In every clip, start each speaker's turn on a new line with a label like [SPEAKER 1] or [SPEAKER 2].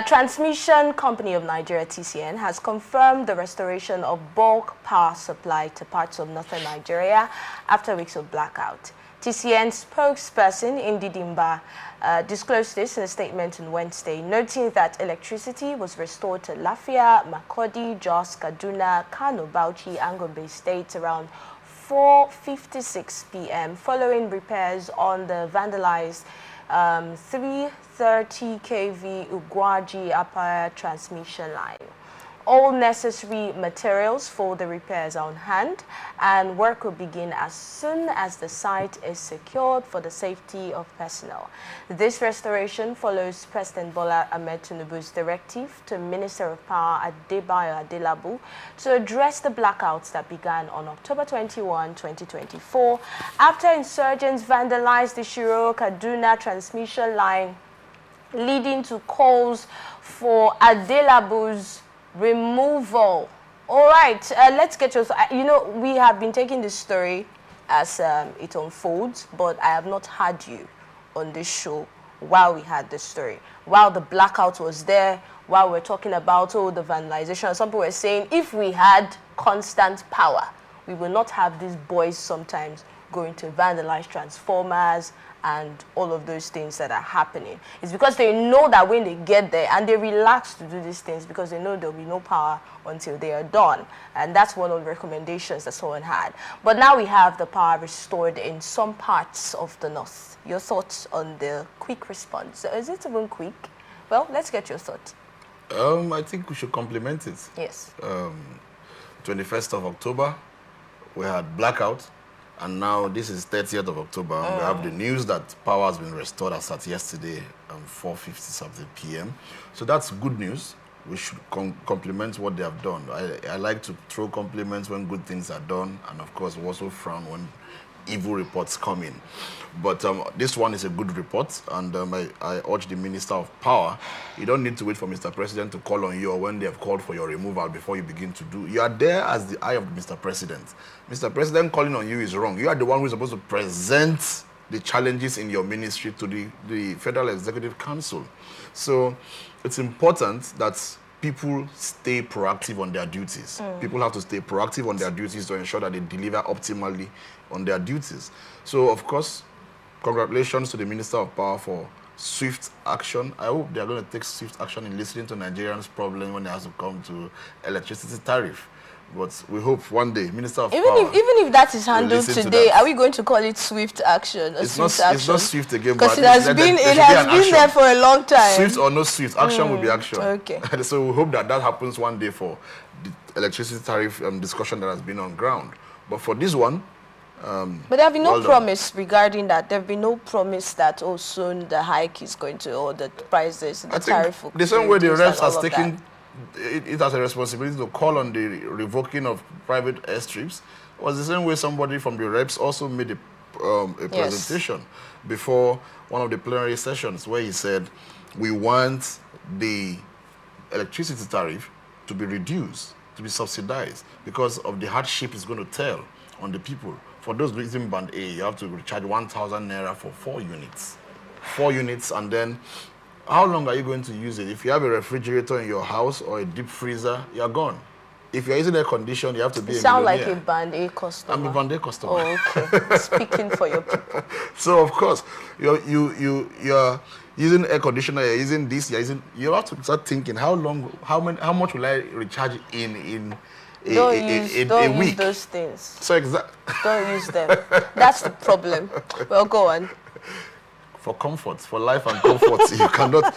[SPEAKER 1] Transmission Company of Nigeria, TCN, has confirmed the restoration of bulk power supply to parts of northern Nigeria after weeks of blackout. TCN spokesperson Indidimba disclosed this in a statement on Wednesday, noting that electricity was restored to Lafia, Makurdi, Jos, Kaduna, Kano, Bauchi, and Gombe states around 4:56 p.m. following repairs on the vandalized 330 kV Ugwaji upper transmission line. All necessary materials for the repairs are on hand, and work will begin as soon as the site is secured for the safety of personnel. This restoration follows President Bola Ahmed Tinubu's directive to Minister of Power Adebayo Adelabu to address the blackouts that began on October 21, 2024, after insurgents vandalized the Shiro-Kaduna transmission line, leading to calls for Adelabu's removal. All right, let's get to, we have been taking this story as it unfolds, but I have not had you on this show while we had this story, while the blackout was there, while we're talking about the vandalization. Some people were saying if we had constant power, we will not have these boys sometimes going to vandalize transformers and all of those things that are happening. It's because they know that when they get there, and they relax to do these things because they know there'll be no power until they are done. And that's one of the recommendations that someone had. But now we have the power restored in some parts of the north. Your thoughts on the quick response? Is it even quick? Well, let's get your thoughts.
[SPEAKER 2] I think we should compliment it.
[SPEAKER 1] Yes.
[SPEAKER 2] 21st of October, we had blackout. And now this is 30th of October. And we have the news that power has been restored as at yesterday, 4:50 something p.m. So that's good news. We should compliment what they have done. I like to throw compliments when good things are done, and of course we also frown when evil reports come in. But this one is a good report, and I urge the Minister of Power, you don't need to wait for Mr. President to call on you or when they have called for your removal before you begin to do. You are there as the eye of Mr. President. Mr. President calling on you is wrong. You are the one who is supposed to present the challenges in your ministry to the Federal Executive Council. So it's important that people stay proactive on their duties. People have to stay proactive on their duties to ensure that they deliver optimally on their duties. So, of course, congratulations to the Minister of Power for swift action. I hope they are going to take swift action in listening to Nigerians' problem when it has to come to electricity tariff. But we hope one day, Minister of Power...
[SPEAKER 1] Even if that is handled today, are we going to call it swift action?
[SPEAKER 2] It's not swift again,
[SPEAKER 1] because it has been there for a long time.
[SPEAKER 2] Swift or no swift, action will be action.
[SPEAKER 1] Okay.
[SPEAKER 2] So we hope that happens one day for the electricity tariff discussion that has been on ground. But for this one...
[SPEAKER 1] but there have been no promise regarding that. There have been no promise that soon the hike is going to, or the prices, the tariff will...
[SPEAKER 2] The same way the reps has taken it has a responsibility to call on the revoking of private airstrips, was the same way somebody from the reps also made a presentation before one of the plenary sessions where he said, we want the electricity tariff to be reduced, to be subsidized, because of the hardship it's going to tell on the people. For those using Band A, you have to recharge 1,000 naira for 4 units. 4 units, and then how long are you going to use it? If you have a refrigerator in your house or a deep freezer, you're gone. If you're using air condition, you have to be a millionaire.
[SPEAKER 1] Sound like a Band A customer.
[SPEAKER 2] I'm a Band A customer.
[SPEAKER 1] Oh, okay. Speaking for your people.
[SPEAKER 2] So, of course, you're using air conditioner, you're using this, you have to start thinking, how much will I recharge in a week?
[SPEAKER 1] Don't use those things.
[SPEAKER 2] So
[SPEAKER 1] don't use them. That's the problem. Well, go on.
[SPEAKER 2] For comfort, for life and comfort, you cannot...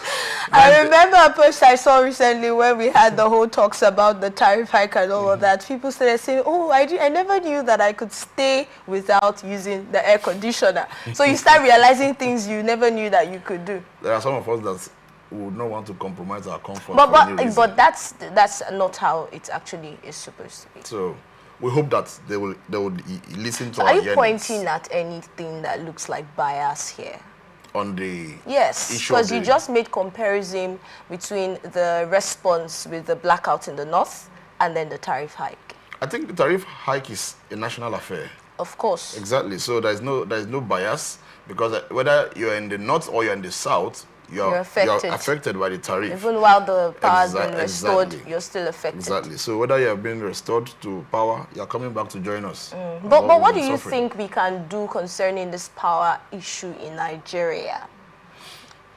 [SPEAKER 1] I remember a post I saw recently where we had the whole talks about the tariff hike and all of that. People started saying, oh, I never knew that I could stay without using the air conditioner. So you start realizing things you never knew that you could do.
[SPEAKER 2] There are some of us that would not want to compromise our comfort.
[SPEAKER 1] But that's not how it actually is supposed to be.
[SPEAKER 2] So we hope that they will listen to our
[SPEAKER 1] Are you
[SPEAKER 2] yearnings.
[SPEAKER 1] Pointing at anything that looks like bias here?
[SPEAKER 2] On the
[SPEAKER 1] yes, because you just made comparison between the response with the blackout in the north and then the tariff hike.
[SPEAKER 2] I think the tariff hike is a national affair.
[SPEAKER 1] Of course.
[SPEAKER 2] Exactly. So there is no bias, because whether you're in the north or you're in the south, you're affected by the tariff.
[SPEAKER 1] Even while the power has been restored, you're still affected.
[SPEAKER 2] Exactly. So whether you're being restored to power, you're coming back to join us.
[SPEAKER 1] But what do you think we can do concerning this power issue in Nigeria?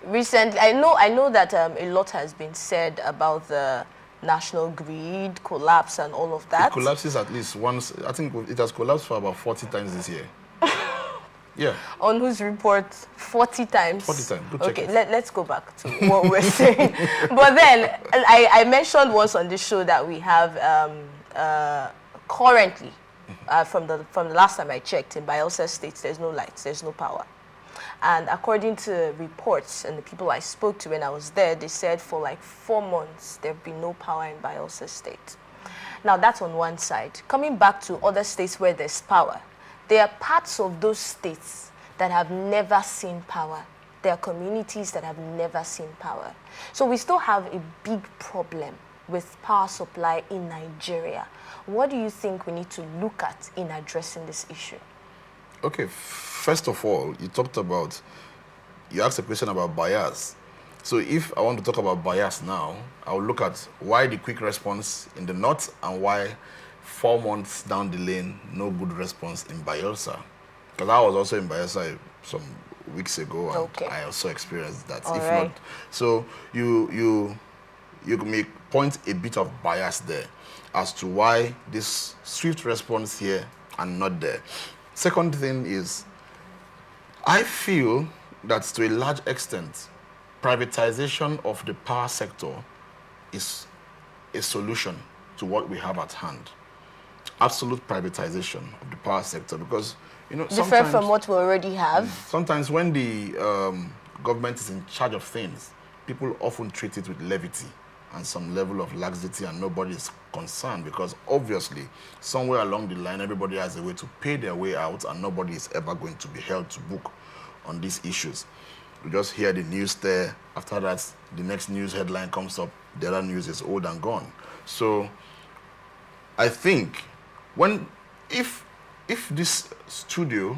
[SPEAKER 1] Recently, I know that a lot has been said about the national grid collapse and all of that.
[SPEAKER 2] It collapses at least once. I think it has collapsed for about 40 times this year. Yeah.
[SPEAKER 1] On whose report? 40 times?
[SPEAKER 2] 40 times. Go check it.
[SPEAKER 1] Let's go back to what we're saying. But then, I mentioned once on this show that we have currently, from the last time I checked, in Bayelsa State, there's no lights, there's no power. And according to reports and the people I spoke to when I was there, they said for like 4 months, there'd be no power in Bayelsa State. Now, that's on one side. Coming back to other states where there's power, there are parts of those states that have never seen power. There are communities that have never seen power. So we still have a big problem with power supply in Nigeria. What do you think we need to look at in addressing this issue?
[SPEAKER 2] Okay, first of all, you asked a question about bias. So if I want to talk about bias now, I'll look at why the quick response in the north and why 4 months down the lane, no good response in Bayelsa. Because I was also in Bayelsa some weeks ago, and I also experienced that. Not, so you may point a bit of bias there as to why this swift response here and not there. Second thing is, I feel that to a large extent, privatization of the power sector is a solution to what we have at hand. Absolute privatization of the power sector, because
[SPEAKER 1] different from what we already have.
[SPEAKER 2] Sometimes when the government is in charge of things, people often treat it with levity and some level of laxity, and nobody is concerned, because obviously somewhere along the line everybody has a way to pay their way out, and nobody is ever going to be held to book on these issues. We just hear the news there. After that, the next news headline comes up, the other news is old and gone. So I think if this studio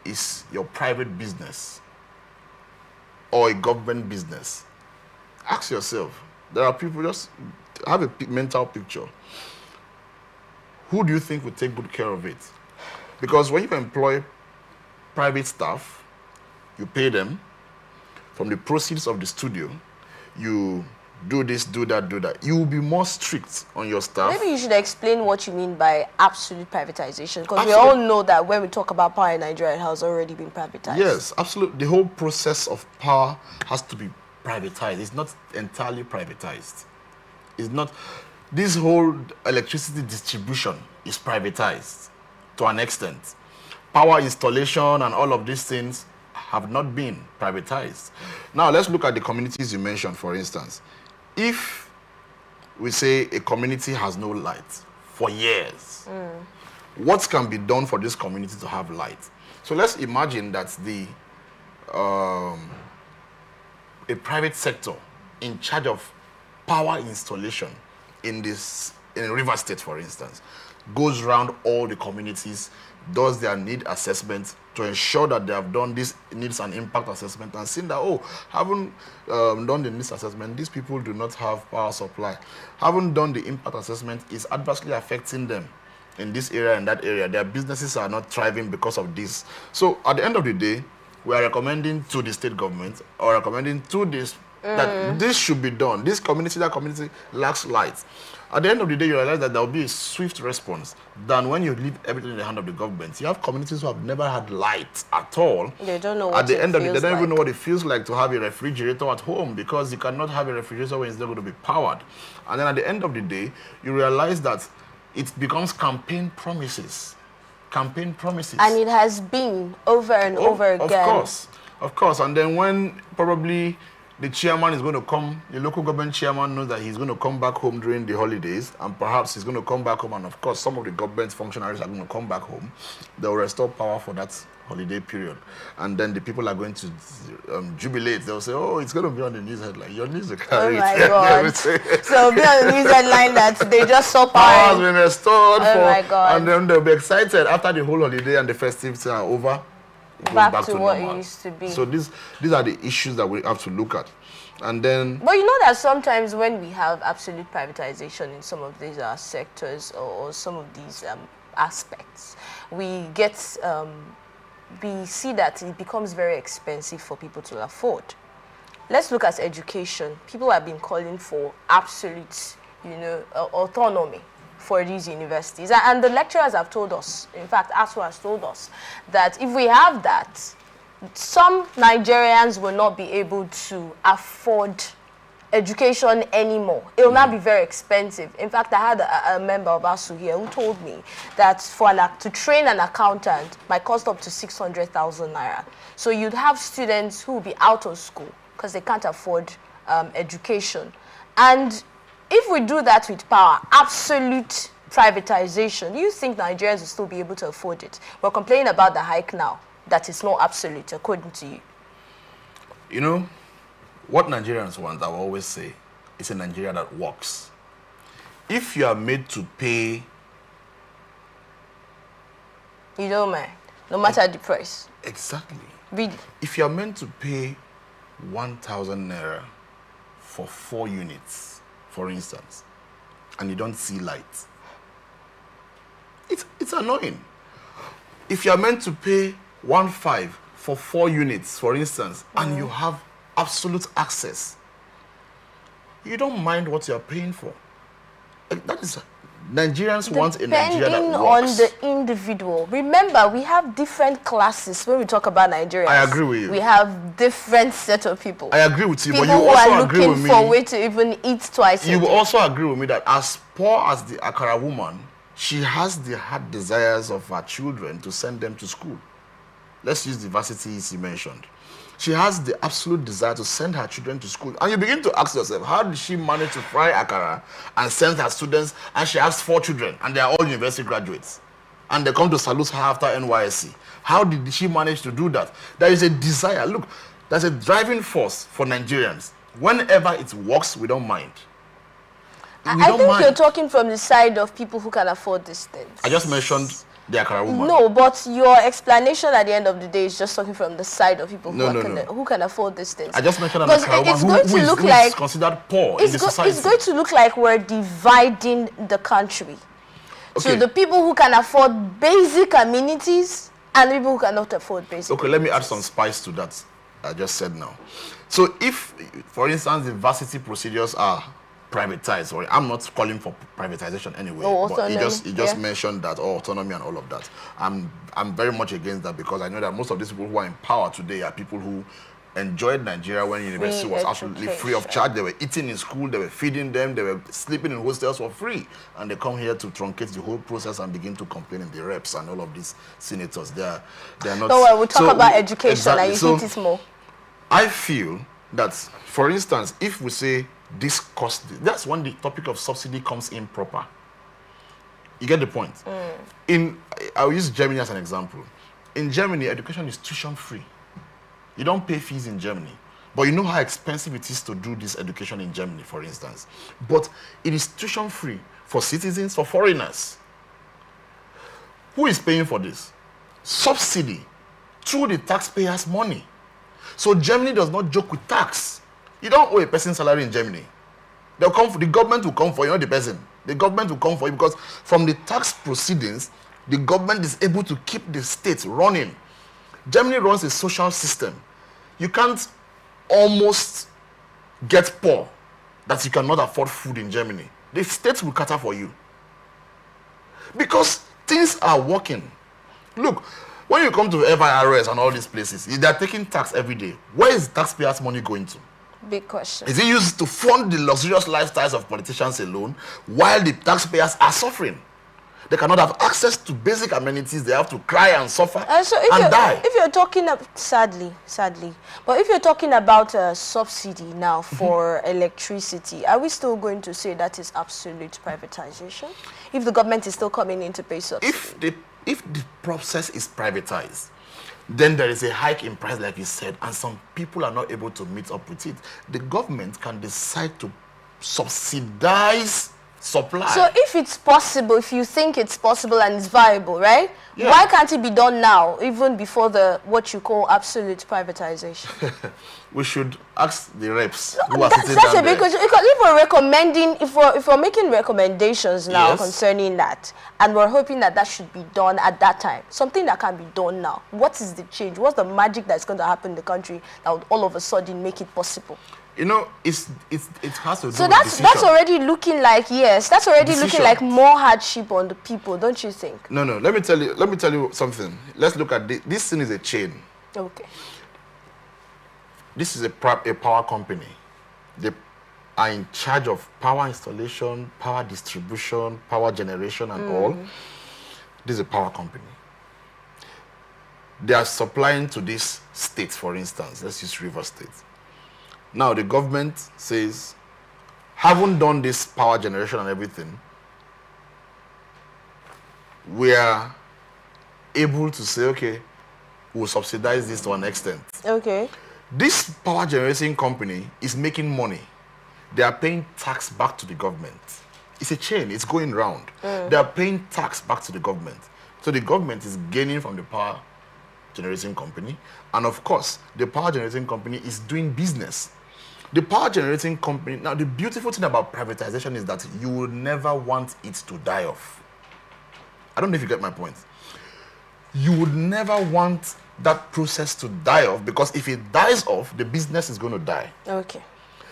[SPEAKER 2] is your private business or a government business, ask yourself, there are people, just have a mental picture. Who do you think will take good care of it? Because when you employ private staff, you pay them from the proceeds of the studio, you do this, do that, do that. You will be more strict on your staff.
[SPEAKER 1] Maybe you should explain what you mean by absolute privatization, because we all know that when we talk about power in Nigeria, it has already been privatized.
[SPEAKER 2] Yes, absolutely. The whole process of power has to be privatized. It's not entirely privatized. It's not. This whole electricity distribution is privatized to an extent. Power installation and all of these things have not been privatized. Now, let's look at the communities you mentioned, for instance. If we say a community has no light for years, what can be done for this community to have light? So let's imagine that a private sector in charge of power installation in River State, for instance, goes around all the communities, does their need assessment to ensure that they have done this needs and impact assessment, and seen that, haven't done the needs assessment, these people do not have power supply. Haven't done the impact assessment, is adversely affecting them in this area and that area. Their businesses are not thriving because of this. So at the end of the day, we are recommending to the state government, or recommending to this, that this should be done. This community, that community lacks light. At the end of the day, you realize that there will be a swift response than when you leave everything in the hand of the government. You have communities who have never had light at all.
[SPEAKER 1] They don't know what
[SPEAKER 2] at the end of it, they don't even know what it feels like to have a refrigerator at home, because you cannot have a refrigerator when it's not going to be powered. And then at the end of the day, you realize that it becomes campaign promises. Campaign promises.
[SPEAKER 1] And it has been over and over again.
[SPEAKER 2] Of course. And then when probably the chairman is going to come, the local government chairman knows that he's going to come back home during the holidays, and perhaps he's going to come back home, and of course some of the government functionaries are going to come back home. They will restore power for that holiday period. And then the people are going to jubilate. They'll say, it's going to be on the news headline. Your news will carry it.
[SPEAKER 1] Oh my God. So it'll be on the news headline that they just saw
[SPEAKER 2] power has been restored.
[SPEAKER 1] Oh my God.
[SPEAKER 2] And then they'll be excited after the whole holiday and the festivities are over. goes
[SPEAKER 1] back to what
[SPEAKER 2] normal.
[SPEAKER 1] it used to be.
[SPEAKER 2] So these are the issues that we have to look at. And then...
[SPEAKER 1] But you know that sometimes when we have absolute privatization in some of these sectors or some of these aspects, we get... we see that it becomes very expensive for people to afford. Let's look at education. People have been calling for absolute, autonomy for these universities. And the lecturers have told us, in fact, ASU has told us, that if we have that, some Nigerians will not be able to afford education anymore. It will not be very expensive. In fact, I had a member of ASU here who told me that to train an accountant might cost up to 600,000 naira. So you'd have students who will be out of school because they can't afford education. And if we do that with power, absolute privatization, do you think Nigerians will still be able to afford it? We're complaining about the hike now, that is not absolute, according to you.
[SPEAKER 2] You know, what Nigerians want, I will always say, is a Nigeria that works. If you are made to pay...
[SPEAKER 1] You don't mind, no matter the price.
[SPEAKER 2] Exactly.
[SPEAKER 1] Really?
[SPEAKER 2] If you are meant to pay 1,000 naira for 4 units, for instance, and you don't see light, it's annoying. If you are meant to pay 1.5 for 4 units, for instance, and you have absolute access, you don't mind what you are paying for. That is... Nigerians want a Nigeria that
[SPEAKER 1] Depending
[SPEAKER 2] works.
[SPEAKER 1] on the individual. Remember, we have different classes when we talk about Nigerians.
[SPEAKER 2] I agree with you.
[SPEAKER 1] We have different set of people.
[SPEAKER 2] I agree with you,
[SPEAKER 1] People
[SPEAKER 2] but you
[SPEAKER 1] who
[SPEAKER 2] also
[SPEAKER 1] are
[SPEAKER 2] agree with
[SPEAKER 1] looking
[SPEAKER 2] me.
[SPEAKER 1] for a way to even eat twice a
[SPEAKER 2] You
[SPEAKER 1] day.
[SPEAKER 2] will also agree with me that as poor as the Akara woman, she has the heart desires of her children to send them to school. Let's use the varsities you mentioned. She has the absolute desire to send her children to school. And you begin to ask yourself, how did she manage to fry Akara and send her students? And she has 4 children, and they are all university graduates. And they come to salute her after NYSC. How did she manage to do that? There is a desire. Look, there's a driving force for Nigerians. Whenever it works, we don't mind.
[SPEAKER 1] I think you're talking from the side of people who can afford these things.
[SPEAKER 2] I just mentioned the Akara woman.
[SPEAKER 1] No, but your explanation at the end of the day is just talking from the side of people who can afford these things.
[SPEAKER 2] I just mentioned an
[SPEAKER 1] Because
[SPEAKER 2] Akara woman who is considered poor in the society.
[SPEAKER 1] It's going to look like we're dividing the country. Okay. So the people who can afford basic amenities and the people who cannot afford basic amenities.
[SPEAKER 2] Let me add some spice to that I just said now. So if, for instance, the varsity procedures are privatized, or I'm not calling for privatization anyway, but he just mentioned that, autonomy and all of that. I'm very much against that, because I know that most of these people who are in power today are people who enjoyed Nigeria when university was absolutely free of charge. They were eating in school, they were feeding them, they were sleeping in hostels for free, and they come here to truncate the whole process and begin to complain in the reps and all of these senators. They are not.
[SPEAKER 1] No, we'll talk about education. Exactly. And you hit it more.
[SPEAKER 2] I feel that, for instance, if we say this cost, that's when the topic of subsidy comes in proper. You get the point? I'll use Germany as an example. In Germany, education is tuition free. You don't pay fees in Germany. But you know how expensive it is to do this education in Germany, for instance. But it is tuition free for citizens, for foreigners. Who is paying for this? Subsidy through the taxpayers' money. So Germany does not joke with tax. You don't owe a person's salary in Germany. The government will come for you, not the person. The government will come for you, because from the tax proceedings, the government is able to keep the state running. Germany runs a social system. You can't almost get poor that you cannot afford food in Germany. The state will cater for you, because things are working. Look, when you come to FIRS and all these places, they're taking tax every day. Where is taxpayers' money going to?
[SPEAKER 1] Big question.
[SPEAKER 2] Is it used to fund the luxurious lifestyles of politicians alone, while the taxpayers are suffering? They cannot have access to basic amenities. They have to cry and suffer and die.
[SPEAKER 1] If you're talking, sadly, but if you're talking about subsidy now for electricity, are we still going to say that is absolute privatization? If the government is still coming in to pay subsidy?
[SPEAKER 2] If the process is privatized, then there is a hike in price, like you said, and some people are not able to meet up with it. The government can decide to subsidize supply.
[SPEAKER 1] So if it's possible, if you think it's possible and it's viable, right?
[SPEAKER 2] Yeah.
[SPEAKER 1] Why can't it be done now, even before the what you call absolute privatization?
[SPEAKER 2] We should ask the reps who are sitting
[SPEAKER 1] That's a
[SPEAKER 2] down
[SPEAKER 1] big
[SPEAKER 2] there.
[SPEAKER 1] question. Because if we're recommending, if we're making recommendations now
[SPEAKER 2] Yes.
[SPEAKER 1] concerning that, and we're hoping that that should be done at that time, something that can be done now, what is the change? What's the magic that's going to happen in the country that would all of a sudden make it possible?
[SPEAKER 2] You know, it has to do
[SPEAKER 1] So
[SPEAKER 2] with
[SPEAKER 1] that's
[SPEAKER 2] decision.
[SPEAKER 1] already looking like, yes, that's already looking
[SPEAKER 2] Decision.
[SPEAKER 1] like more hardship on the people, don't you think?
[SPEAKER 2] No, let me tell you something. Let's look at this. This thing is a chain.
[SPEAKER 1] Okay.
[SPEAKER 2] This is a power company. They are in charge of power installation, power distribution, power generation, and all. This is a power company. They are supplying to this state, for instance. Let's use River State. Now the government says, haven't done this power generation and everything, we are able to say, okay, we'll subsidize this to an extent.
[SPEAKER 1] Okay.
[SPEAKER 2] This power generating company is making money. They are paying tax back to the government. It's a chain, it's going round. They are paying tax back to the government. So the government is gaining from the power generating company. And of course, the power generating company is doing business. The power generating company, now the beautiful thing about privatization is that you will never want it to die off. I don't know if you get my point. You would never want that process to die off, because if it dies off, the business is going to die.
[SPEAKER 1] Okay.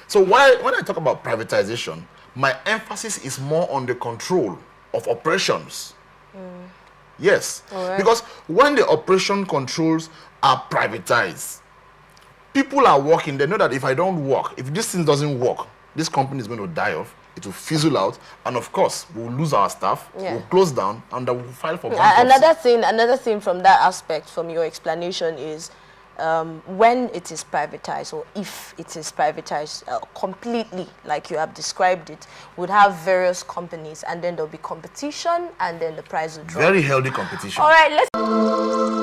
[SPEAKER 2] So when I talk about privatization, my emphasis is more on the control of operations. Yes.
[SPEAKER 1] All right.
[SPEAKER 2] Because when the operation controls are privatized, people are working. They know that if I don't work, if this thing doesn't work, this company is going to die off. It will fizzle out, and of course, we'll lose our staff.
[SPEAKER 1] Yeah.
[SPEAKER 2] We'll close down, and we'll file for bankruptcy.
[SPEAKER 1] Another thing from that aspect, from your explanation, is when it is privatized, or if it is privatized completely, like you have described it, would have various companies, and then there'll be competition, and then the price will drop.
[SPEAKER 2] Very healthy competition.
[SPEAKER 1] All right, let's.